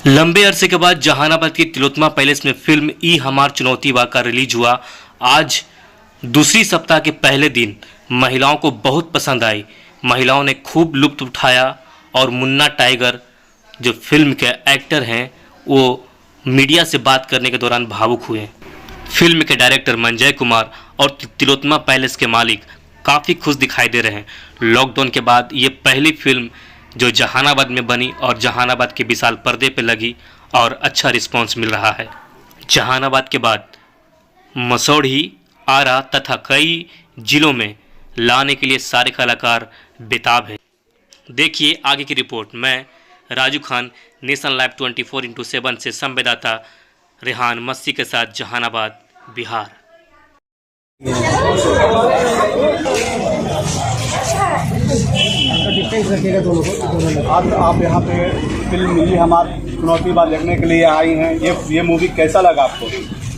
लंबे अरसे के बाद जहानाबाद की तिलोत्तमा पैलेस में फिल्म ई हमार चुनौती बा का रिलीज हुआ। आज दूसरी सप्ताह के पहले दिन महिलाओं को बहुत पसंद आई। महिलाओं ने खूब लुत्फ उठाया और मुन्ना टाइगर जो फिल्म के एक्टर हैं वो मीडिया से बात करने के दौरान भावुक हुए। फिल्म के डायरेक्टर मंजय कुमार और तिलोत्तमा पैलेस के मालिक काफ़ी खुश दिखाई दे रहे हैं। लॉकडाउन के बाद ये पहली फिल्म जो जहानाबाद में बनी और जहानाबाद के विशाल पर्दे पे लगी और अच्छा रिस्पांस मिल रहा है। जहानाबाद के बाद मसौढ़ी, आरा तथा कई जिलों में लाने के लिए सारे कलाकार बेताब हैं। देखिए आगे की रिपोर्ट। मैं Raju Khan, national live 24x7 से संवाददाता रेहान मस्सी के साथ जहानाबाद, बिहार। आज आप यहाँ पे फिल्म मिली हमारी चुनौती बा देखने के लिए आई हैं। ये मूवी कैसा लगा आपको?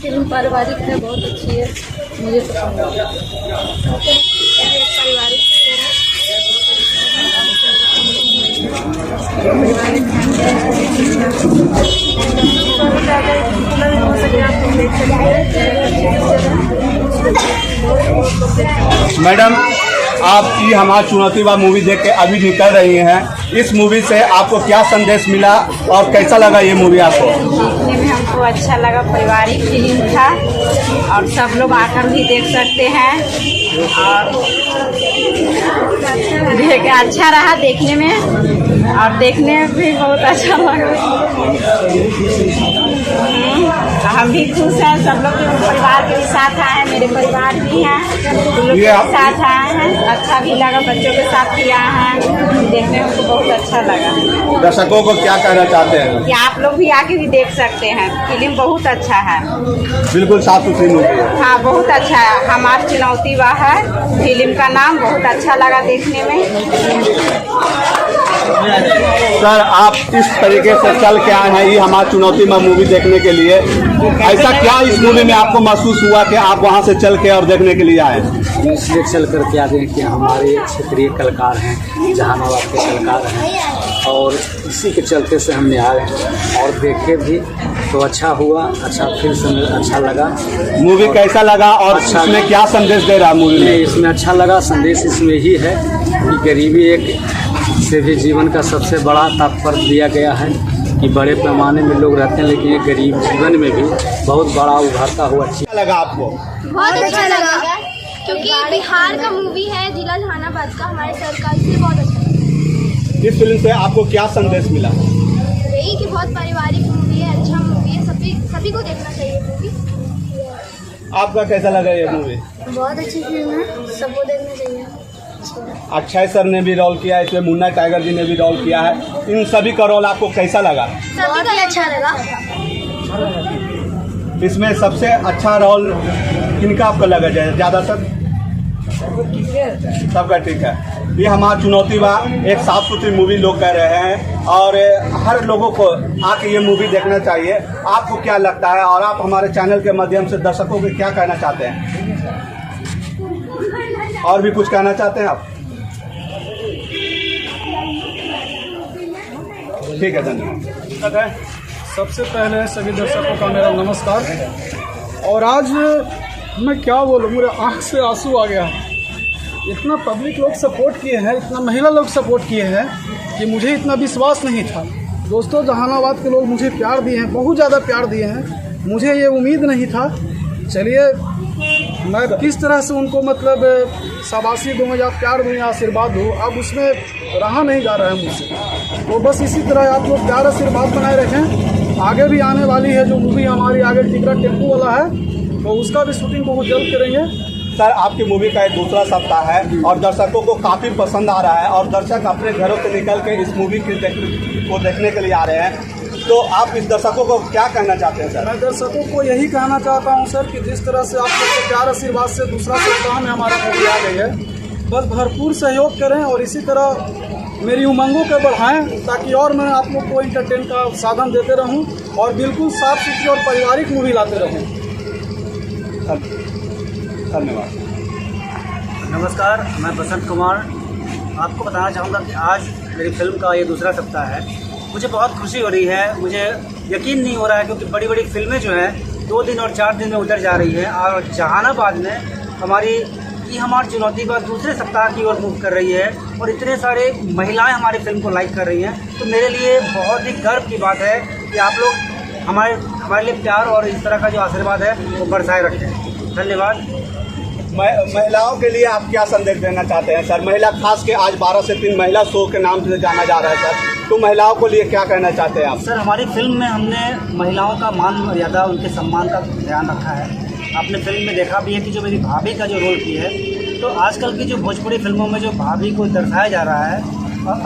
फिल्म पारिवारिक है, बहुत अच्छी है, मुझे पसंद है। पारिवारिक मैडम, आप ये हमारी चुनौती बा मूवी देख के अभी निकल रही हैं। इस मूवी से आपको क्या संदेश मिला और कैसा लगा ये मूवी आपको? देखने में हमको अच्छा लगा, पारिवारिक फिल्म था और सब लोग आकर भी देख सकते हैं और देख अच्छा रहा देखने में और देखने में भी बहुत अच्छा लगा। हम भी खुश हैं, सब लोग परिवार के साथ आए हैं, मेरे परिवार भी हैं, उन लोग के साथ आए हैं। अच्छा भी लगा, बच्चों के साथ भी आए हैं, देखने में तो बहुत अच्छा लगा। दर्शकों को क्या कहना चाहते हैं कि आप लोग भी आके भी देख सकते हैं, फिल्म बहुत अच्छा है, बिल्कुल साफ सुथरी मूवी है। हाँ बहुत अच्छा है, हमारी चुनौती बा है फिल्म का नाम, बहुत अच्छा लगा देखने में। सर, आप इस तरीके से चल के आए हैं ये हमारी चुनौती में मूवी देखने के लिए, ऐसा क्या इस मूवी में आपको महसूस हुआ कि आप वहां से चल के और देखने के लिए आए? इसलिए चल कर के आ गए कि हमारे क्षेत्रीय कलाकार हैं, जहानाबाद के कलाकार हैं और इसी के चलते से हमने आए और देखे भी तो अच्छा हुआ, अच्छा फिर अच्छा लगा। मूवी कैसा लगा और अच्छा इसमें क्या संदेश दे रहा है मूवी में? इसमें अच्छा लगा, संदेश इसमें ही है कि गरीबी एक से भी जीवन का सबसे बड़ा तात्पर्य दिया गया है कि बड़े पैमाने में लोग रहते हैं लेकिन ये गरीब जीवन में भी बहुत बड़ा उभरता हुआ। अच्छा लगा आपको? बहुत अच्छा लगा क्योंकि बिहार का मूवी है, जिला जहानाबाद का, हमारे सरकार से बहुत अच्छा लगा। इस फिल्म से आपको क्या संदेश मिला? यही कि बहुत पारिवारिक मूवी है, अच्छा मूवी है, सभी को देखना चाहिए मूवी। आपका कैसा लगा ये मूवी? बहुत अच्छी फिल्म है, सबको देखना चाहिए। अक्षय सर ने भी रोल किया है इसमें, मुन्ना टाइगर जी ने भी रोल किया है, इन सभी का रोल आपको कैसा लगा? बहुत ही अच्छा लगा। इसमें सबसे अच्छा रोल किनका आपको लगा जाए ज़्यादातर? सबका ठीक है। ये हमारी चुनौती बा एक साफ सुथरी मूवी लोग कह रहे हैं और हर लोगों को आके ये मूवी देखना चाहिए। आपको क्या लगता है और आप हमारे चैनल के माध्यम से दर्शकों को क्या कहना चाहते हैं? और भी कुछ कहना चाहते हैं आप? ठीक है, धन्यवाद। सबसे पहले सभी दर्शकों का मेरा नमस्कार। और आज मैं क्या बोलूँ, मेरे आँख से आंसू आ गया। इतना पब्लिक लोग सपोर्ट किए हैं, इतना महिला लोग सपोर्ट किए हैं कि मुझे इतना विश्वास नहीं था। दोस्तों, जहानाबाद के लोग मुझे प्यार दिए हैं, बहुत ज़्यादा प्यार दिए हैं, मुझे ये उम्मीद नहीं था। चलिए, मैं किस तरह से उनको मतलब शाबाशी दूँ या प्यार दूँ या आशीर्वाद दूँ, अब उसमें रहा नहीं जा रहा है मुझसे। तो बस इसी तरह आप लोग प्यार आशीर्वाद बनाए रखें। आगे भी आने वाली है जो मूवी हमारी आगे टिकरा टेम्पू वाला है, तो उसका भी शूटिंग बहुत जल्द करेंगे। सर, आपकी मूवी का एक दूसरा सप्ताह है और दर्शकों को काफ़ी पसंद आ रहा है और दर्शक अपने घरों से निकल के इस मूवी को देखने के लिए आ रहे हैं, तो आप इस दर्शकों को क्या कहना चाहते हैं? सर, मैं दर्शकों को यही कहना चाहता हूं सर कि जिस तरह से आप लोग के प्यार आशीर्वाद से दूसरा सप्ताह में हमारा मूवी आ गई है, बस भरपूर सहयोग करें और इसी तरह मेरी उमंगों को बढ़ाएं ताकि और मैं आप लोग को इंटरटेन का साधन देते रहूं और बिल्कुल साफ सुथरी और पारिवारिक मूवी लाते रहूं। धन्यवाद। नमस्कार, मैं बसंत कुमार। आपको बताना चाहूँगा कि आज मेरी फिल्म का ये दूसरा सप्ताह है मुझे बहुत खुशी हो रही है। मुझे यकीन नहीं हो रहा है क्योंकि बड़ी बड़ी फिल्में जो हैं 2 दिन और 4 दिन में उतर जा रही हैं और जहानाबाद में हमारी ये हमारी चुनौती पर दूसरे सप्ताह की ओर मूव कर रही है और इतने सारे महिलाएं हमारी फिल्म को लाइक कर रही हैं। तो मेरे लिए बहुत ही गर्व की बात है कि आप लोग हमारे लिए प्यार और इस तरह का जो आशीर्वाद है वो बरसाए रखें। धन्यवाद। महिलाओं के लिए आप क्या संदेश देना चाहते हैं सर? महिला खास के आज 12 से 3 महिला शो के नाम से जाना जा रहा है सर, तो महिलाओं को लिए क्या कहना चाहते हैं आप? सर, हमारी फिल्म में हमने महिलाओं का मान मर्यादा, उनके सम्मान का ध्यान रखा है। आपने फिल्म में देखा भी है कि जो मेरी भाभी का जो रोल की है, तो आजकल की जो भोजपुरी फिल्मों में जो भाभी को दर्शाया जा रहा है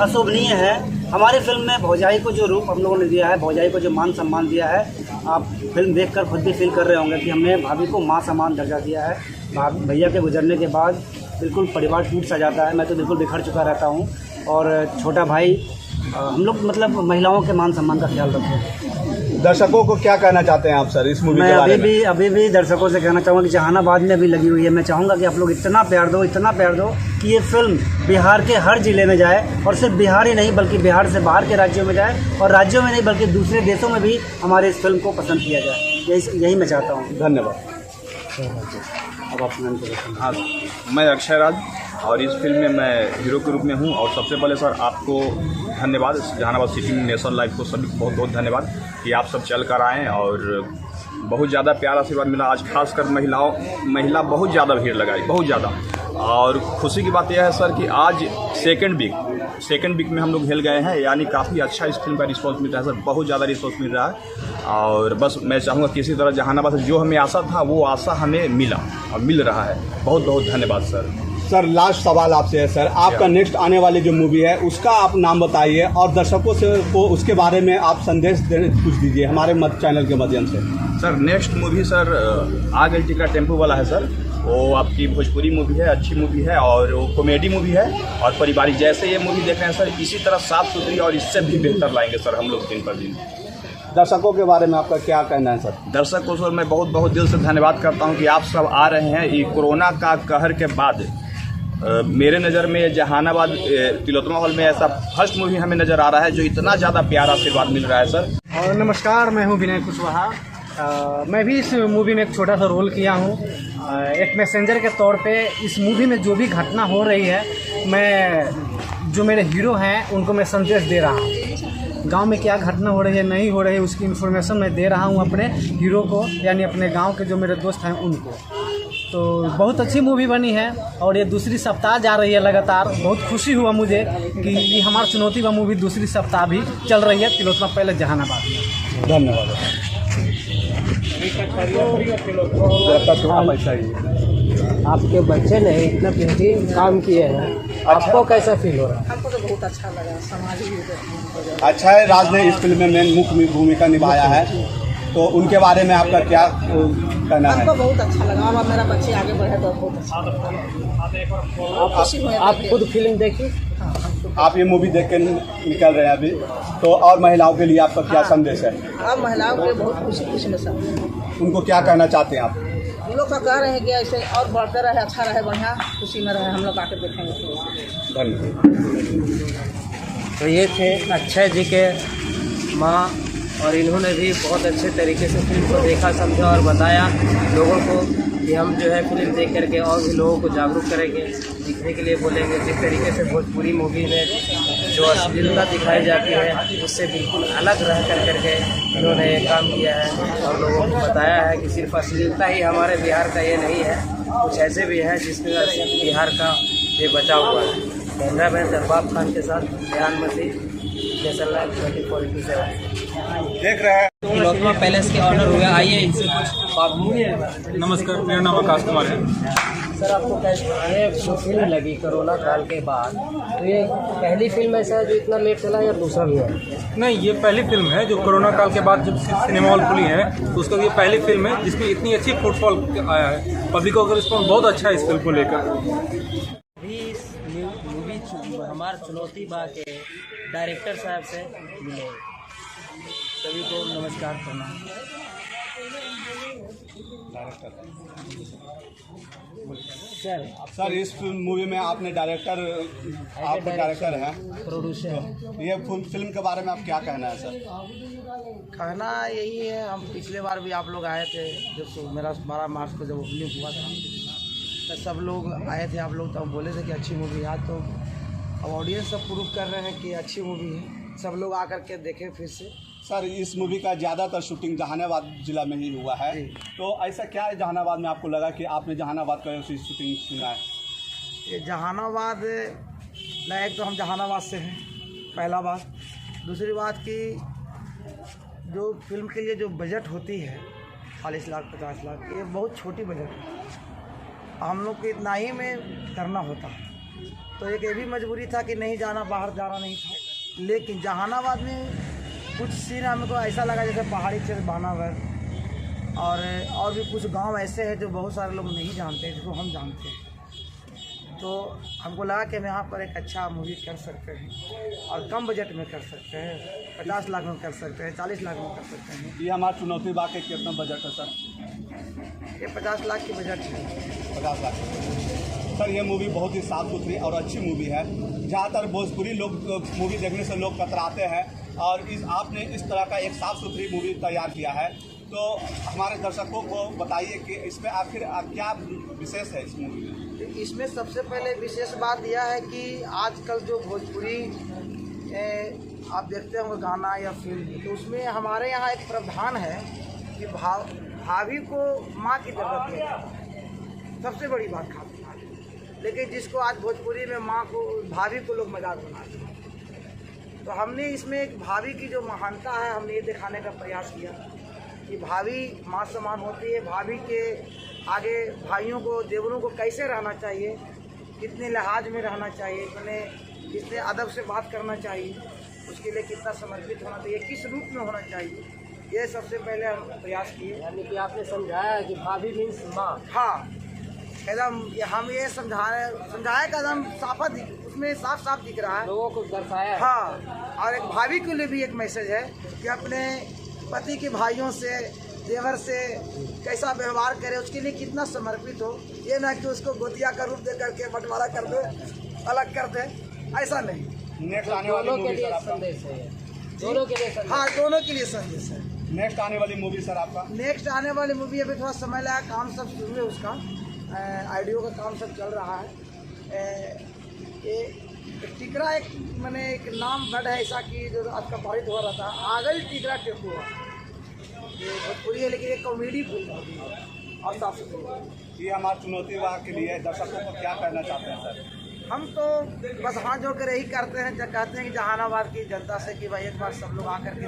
अशोभनीय है। हमारी फिल्म में भौजाई को जो रूप हम लोगों ने दिया है, भौजाई को जो मान सम्मान दिया है, आप फिल्म देखकर खुद भी फील कर रहे होंगे कि हमने भाभी को माँ समान दर्जा दिया है। भाभी भैया के गुजरने के बाद बिल्कुल परिवार टूट सा जाता है। मैं तो बिल्कुल बिखर चुका रहता हूँ और छोटा भाई, हम लोग मतलब महिलाओं के मान सम्मान का ख्याल रखें। दर्शकों को क्या कहना चाहते हैं आप सर इस मूवी के बारे में? मैं अभी भी दर्शकों से कहना चाहूँगा कि जहानाबाद में अभी लगी हुई है। मैं चाहूँगा कि आप लोग इतना प्यार दो कि ये फिल्म बिहार के हर ज़िले में जाए और सिर्फ बिहार ही नहीं बल्कि बिहार से बाहर के राज्यों में जाए और राज्यों में नहीं बल्कि दूसरे देशों में भी हमारे इस फिल्म को पसंद किया जाए। यही मैं चाहता हूँ। धन्यवाद। अब अपना हाँ, मैं अक्षय राज और इस फिल्म में मैं हीरो के रूप में हूँ। और सबसे पहले सर आपको धन्यवाद, जहानाबाद सिटी नेशनल लाइव को सभी बहुत बहुत धन्यवाद कि आप सब चल कर आएँ और बहुत ज़्यादा प्यार आशीर्वाद मिला। आज खासकर महिला बहुत ज़्यादा भीड़ लगाई, बहुत ज़्यादा। और खुशी की बात यह है सर कि आज सेकंड वीक में हम लोग हिल गए हैं, यानी काफ़ी अच्छा इस फिल्म का रिस्पॉन्स मिल रहा है सर, बहुत ज़्यादा रिस्पॉन्स मिल रहा है। और बस मैं चाहूँगा किसी तरह जहानाबाद से जो हमें आशा था वो आशा हमें मिला और मिल रहा है। बहुत बहुत धन्यवाद सर। सर लास्ट सवाल आपसे है सर, आपका नेक्स्ट आने वाली जो मूवी है उसका आप नाम बताइए और दर्शकों से को उसके बारे में आप संदेश कुछ दीजिए हमारे चैनल के माध्यम से। सर नेक्स्ट मूवी सर आ गई टिका टेम्पो वाला है सर। वो आपकी भोजपुरी मूवी है, अच्छी मूवी है और वो कॉमेडी मूवी है और पारिवारिक। जैसे ये मूवी देख रहे हैं सर, इसी तरह साफ सुथरी और इससे भी बेहतर लाएंगे सर हम लोग दिन पर दिन। दर्शकों के बारे में आपका क्या कहना है सर? दर्शक को सर मैं बहुत बहुत दिल से धन्यवाद करता हूँ कि आप सब आ रहे हैं। ये कोरोना का कहर के बाद मेरे नज़र में जहानाबाद तिलोत्तमा हॉल में ऐसा फर्स्ट मूवी हमें नज़र आ रहा है जो इतना ज़्यादा प्यार आशीर्वाद मिल रहा है सर। और नमस्कार, मैं हूं विनय कुशवाहा। मैं भी इस मूवी में एक छोटा सा रोल किया हूं, एक मैसेंजर के तौर पे। इस मूवी में जो भी घटना हो रही है, मैं जो मेरे हीरो हैं उनको मैं संदेश दे रहा हूं। गांव में क्या घटना हो रही है, नहीं हो रही है, उसकी इन्फॉर्मेशन मैं दे रहा हूं अपने हीरो को, यानी अपने गांव के जो मेरे दोस्त हैं उनको। तो बहुत अच्छी मूवी बनी है और ये दूसरी सप्ताह जा रही है लगातार। बहुत खुशी हुआ मुझे कि ये हमारी चुनौती व मूवी दूसरी सप्ताह भी चल रही है तिलोत्तमा पैलेस जहानाबाद में। धन्यवाद। आपके बच्चे ने इतना बेहतरीन काम किए हैं, आपको कैसा फील हो रहा है? हमको तो बहुत अच्छा लगा। समाज अच्छा है, राज ने इस फिल्म में मेन मुख्य भूमिका निभाया है, तो उनके बारे में आपका क्या कहना है? हमको बहुत अच्छा लगा। अब मेरा बच्चे आगे बढ़े तो बहुत अच्छा लगा। आप खुद फिल्म देखी? आप ये मूवी देख के निकल रहे हैं अभी, तो और महिलाओं के लिए आपका क्या संदेश है? अब महिलाओं के बहुत खुशी में सब उनको क्या कहना चाहते हैं आप? हम लोग तो कह रहे हैं कि ऐसे और बढ़ते रहे, अच्छा रहे, बढ़िया खुशी में रहे। हम लोग आके देखेंगे। धन्यवाद। तो ये थे अक्षय जी के माँ और इन्होंने भी बहुत अच्छे तरीके से फिल्म को देखा, समझा और बताया लोगों को कि हम जो है फिल्म देख करके और भी लोगों को जागरूक करेंगे, दिखने के लिए बोलेंगे। जिस तरीके से भोजपुरी मूवी में जो अश्लीलता दिखाई जाती है उससे बिल्कुल अलग रह करके इन्होंने ये काम किया है और लोगों को बताया है कि सिर्फ अश्लीलता ही हमारे बिहार का ये नहीं है, कुछ ऐसे भी है जिसमें बिहार का ये बचा हुआ है। कैमरा मैन दरबाब खान के साथ ध्यान मसीह, नेशनल लाइव 24/7 देख रहे हैं। तिलोत्तमा पैलेस के ऑनर हुए, आइए इनसे कुछ बात। नमस्कार, मेरा नाम आकाश कुमार है। सर, आपको कैसे जो फिल्म लगी कोरोना काल के बाद, तो ये पहली फिल्म ऐसा है जो इतना लेट चला या दूसरा भी है? नहीं, ये पहली फिल्म है जो कोरोना काल के बाद जब सिनेमा हॉल खुली है तो उसका ये पहली फिल्म है जिसमें इतनी अच्छी फुटफॉल आया है। पब्लिकों का रिस्पॉन्स बहुत अच्छा है इस फिल्म को लेकर। अभी इस मूवी हमारे चुनौती बा के डायरेक्टर साहब से मिले, सभी को नमस्कार करना। सर इस मूवी में आपने डायरेक्टर हैं, प्रोड्यूसर। ये फिल्म के बारे में आप क्या कहना है सर? कहना यही है, हम पिछले बार भी आप लोग आए थे जब मेरा 12 मार्च को जब ओपनिंग हुआ था तो सब लोग आए थे, आप लोग तो बोले थे कि अच्छी मूवी है। तो अब ऑडियंस सब प्रूव कर रहे हैं कि अच्छी मूवी है, सब लोग आकर के देखें फिर से। सर इस मूवी का ज़्यादातर शूटिंग जहानाबाद जिला में ही हुआ है, तो ऐसा क्या है जहानाबाद में आपको लगा कि आपने जहानाबाद का शूटिंग सुना है? ये जहानाबाद लायक तो हम जहानाबाद से हैं, पहला बात। दूसरी बात कि जो फिल्म के लिए जो बजट होती है 40 लाख 50 लाख, ये बहुत छोटी बजट है, हम लोग को इतना ही में करना होता। तो एक ये भी मजबूरी था कि नहीं जाना, बाहर जाना नहीं था। लेकिन जहानाबाद में कुछ सीन हमको ऐसा लगा जैसे पहाड़ी क्षेत्र बानावर और भी कुछ गांव ऐसे हैं जो बहुत सारे लोग नहीं जानते, जिसको हम जानते हैं। तो हमको लगा कि हम यहाँ पर एक अच्छा मूवी कर सकते हैं और कम बजट में कर सकते हैं, 50 लाख में कर सकते हैं, 40 लाख में कर सकते हैं। ये हमारा चुनौती बाग के कितना बजट है सर? ये 50 लाख की बजट है। 50 लाख सर, ये मूवी बहुत ही साफ़ सुथरी और अच्छी मूवी है। ज़्यादातर भोजपुरी लोग मूवी देखने से लोग कतराते हैं और आपने इस तरह का एक साफ़ सुथरी मूवी तैयार किया है, तो हमारे दर्शकों को बताइए कि इसमें आखिर क्या विशेष है इस मूवी में? इसमें सबसे पहले विशेष बात यह है कि आजकल जो भोजपुरी आप देखते होंगे गाना या फिल्म, तो उसमें हमारे यहाँ एक प्रावधान है कि भाभी को माँ की जरूरत है, सबसे बड़ी बात खास। लेकिन जिसको आज भोजपुरी में माँ को, भाभी को लोग मजाक बनाते हैं। तो हमने इसमें एक भाभी की जो महानता है, हमने ये दिखाने का प्रयास किया कि भाभी माँ समान होती है। भाभी के आगे भाइयों को, देवरों को कैसे रहना चाहिए, कितने लिहाज में रहना चाहिए, कितने अदब से बात करना चाहिए, उसके लिए कितना समर्पित होना चाहिए, किस रूप में होना चाहिए, ये सबसे पहले हम प्रयास किए। यानी कि आपने समझाया कि भाभी मीन्स माँ। हाँ, एकदम हम ये समझाया का एकदम उसमें साफ साफ दिख रहा है, लोगों को दर्शाया। हाँ, और एक भाभी के लिए भी एक मैसेज है कि अपने पति के भाइयों से, देवर से कैसा व्यवहार करे, उसके लिए कितना समर्पित हो। ये ना कि उसको गोतिया का रूप दे करके बंटवारा कर दे, अलग कर दे, ऐसा नहीं। नेक्स्ट आने वाली मूवी सर आपका? दोनों के लिए हाँ, दोनों के लिए संदेश है। नेक्स्ट आने वाली मूवी सर आपका? नेक्स्ट आने वाली मूवी अभी थोड़ा समय लगा, काम सब शुरू है, उसका आइडियो का काम सब चल रहा है। एक टिकरा, एक मैंने एक नाम वर्ड है ऐसा कि जो आज का पारित हो रहा था, आगल टिकरा टेकुआ, ये भोजपुरी है लेकिन एक कॉमेडी फिल्म और साफ सुथरी। ये हमारे चुनौती बाग के लिए दर्शकों को क्या कहना चाहते हैं सर? हम तो बस हाथ जोड़ कर यही करते हैं, जब कहते हैं कि जहानाबाद की जनता से कि भाई एक बार सब लोग आकर के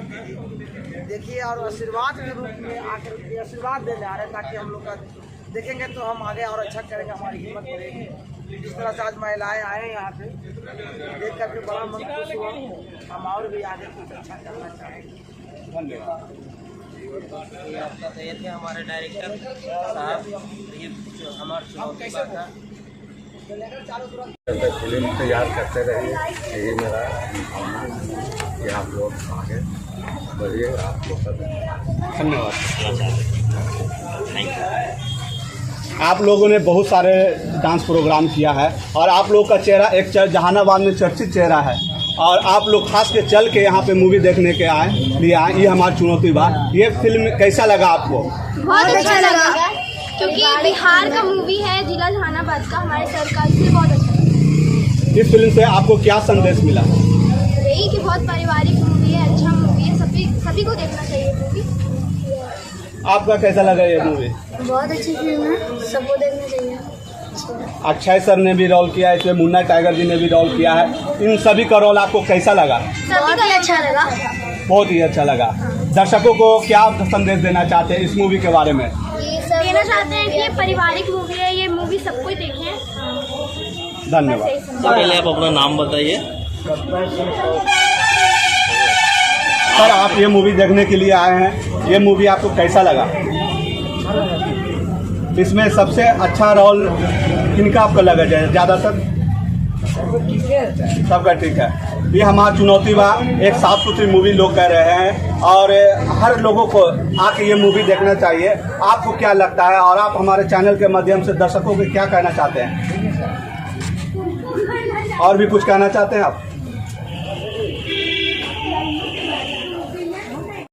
देखिए और आशीर्वाद के रूप में आकर के आशीर्वाद देने आ रहे हैं, ताकि हम लोग का देखेंगे तो हम आगे और अच्छा करेंगे, हमारी हिम्मत बढ़ेगी। जिस तरह से आज महिलाएं आए यहाँ पे देख करके बड़ा मन खुश हुआ, हम और भी आगे कुछ अच्छा करना चाहेंगे। धन्यवाद। ये आपका तो ये थे हमारे डायरेक्टर साहब, ये जो हमारे चुनौती बाग था। फिल्म तैयार करते रहिए, यही मेरा भावना कि आप लोग आगे बढ़िए। आप लोग का धन्यवाद। आप लोगों ने बहुत सारे डांस प्रोग्राम किया है और आप लोग का चेहरा एक जहानाबाद में चर्चित चेहरा है, और आप लोग खास के चल के यहाँ पे मूवी देखने के लिए आए। ये हमारी चुनौती बाग, ये फिल्म कैसा लगा आपको? बहुत अच्छा लगा, क्योंकि बिहार का मूवी है, जिला जहानाबाद का, हमारे सरकार से बहुत अच्छा लगा। इस फिल्म से आपको क्या संदेश मिला? यही कि बहुत पारिवारिक मूवी है, अच्छा मूवी है, सभी को देखना चाहिए मूवी। आपका कैसा लगा ये मूवी? बहुत अच्छी फिल्म है, सबको देखना चाहिए। अक्षय सर ने भी रोल किया है इसमें, मुन्ना टाइगर जी ने भी रोल किया है, इन सभी का रोल आपको कैसा लगा? बहुत ही अच्छा लगा। बहुत ही अच्छा लगा। दर्शकों को क्या संदेश देना चाहते हैं इस मूवी के बारे में? ये सब देना चाहते हैं कि ये पारिवारिक मूवी है, ये मूवी सबको देखें। धन्यवाद। पहले आप अपना नाम बताइए। सर आप ये मूवी देखने के लिए आए हैं, ये मूवी आपको कैसा लगा? इसमें सबसे अच्छा रोल किनका आपको लगा जाए ज़्यादातर? सबका ठीक है। ये हमारा चुनौती बा एक साफ सुथरी मूवी लोग कह रहे हैं और हर लोगों को आके ये मूवी देखना चाहिए। आपको क्या लगता है और आप हमारे चैनल के माध्यम से दर्शकों को क्या कहना चाहते हैं? और भी कुछ कहना चाहते हैं आप?